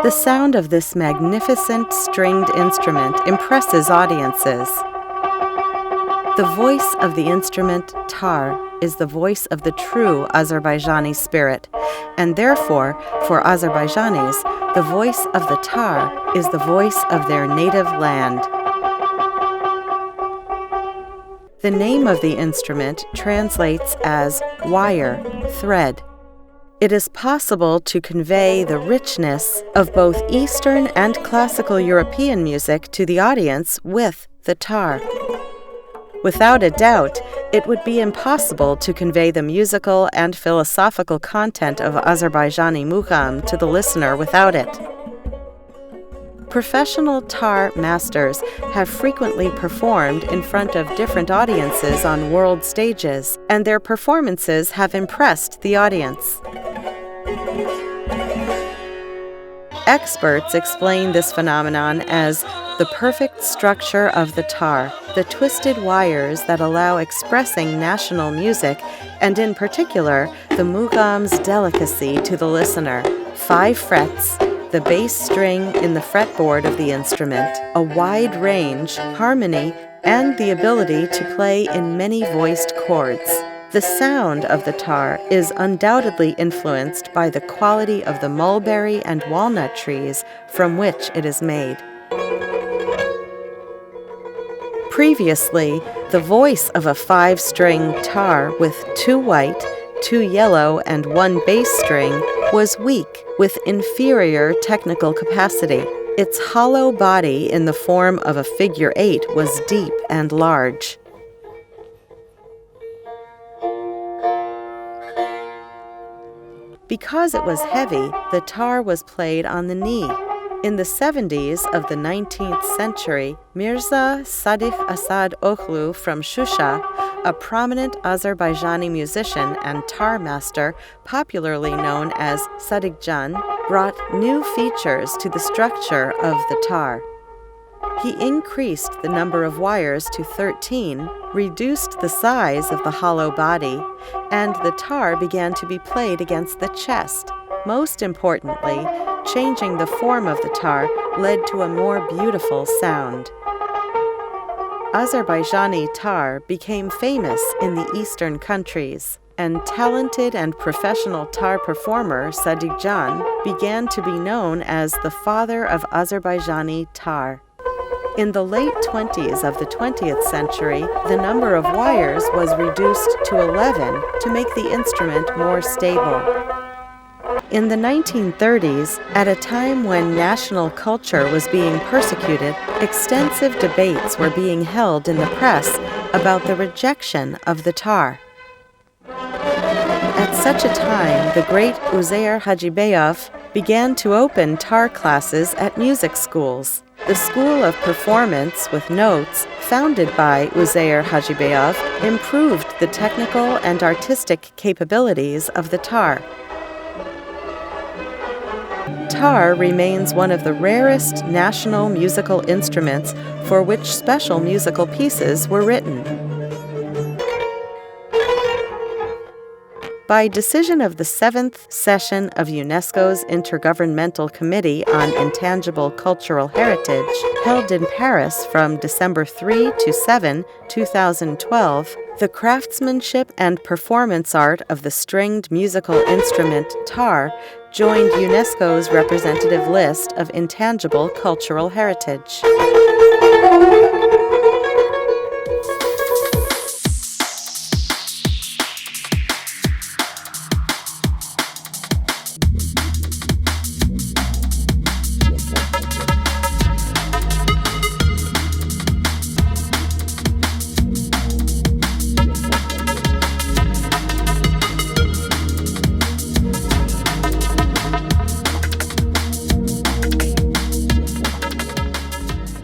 The sound of this magnificent stringed instrument impresses audiences. The voice of the instrument tar is the voice of the true Azerbaijani spirit, and therefore, for Azerbaijanis, the voice of the tar is the voice of their native land. The name of the instrument translates as wire, thread. It is possible to convey the richness of both Eastern and classical European music to the audience with the tar. Without a doubt, it would be impossible to convey the musical and philosophical content of Azerbaijani mugham to the listener without it. Professional tar masters have frequently performed in front of different audiences on world stages, and their performances have impressed the audience. Experts explain this phenomenon as the perfect structure of the tar, the twisted wires that allow expressing national music, and in particular, the mugham's delicacy to the listener. 5 frets, the bass string in the fretboard of the instrument, a wide range, harmony, and the ability to play in many voiced chords. The sound of the tar is undoubtedly influenced by the quality of the mulberry and walnut trees from which it is made. Previously, the voice of a 5-string tar with 2 white, 2 yellow, and 1 bass string was weak, with inferior technical capacity. Its hollow body in the form of a figure 8 was deep and large. Because it was heavy, the tar was played on the knee. In the 70s of the 19th century, Mirza Sadiq Asad Oghlu from Shusha, a prominent Azerbaijani musician and tar master, popularly known as Sadiqjan, brought new features to the structure of the tar. He increased the number of wires to 13, reduced the size of the hollow body, and the tar began to be played against the chest. Most importantly, changing the form of the tar led to a more beautiful sound. Azerbaijani tar became famous in the eastern countries, and talented and professional tar performer Sadiqjan began to be known as the father of Azerbaijani tar. In the late 20s of the 20th century, the number of wires was reduced to 11 to make the instrument more stable. In the 1930s, at a time when national culture was being persecuted, extensive debates were being held in the press about the rejection of the tar. At such a time, the great Uzeyir Hajibeyov began to open tar classes at music schools. The School of Performance with Notes, founded by Uzeyir Hajibeyov, improved the technical and artistic capabilities of the tar. Tar remains one of the rarest national musical instruments for which special musical pieces were written. By decision of the 7th session of UNESCO's Intergovernmental Committee on Intangible Cultural Heritage, held in Paris from December 3 to 7, 2012, the craftsmanship and performance art of the stringed musical instrument tar joined UNESCO's representative list of intangible cultural heritage.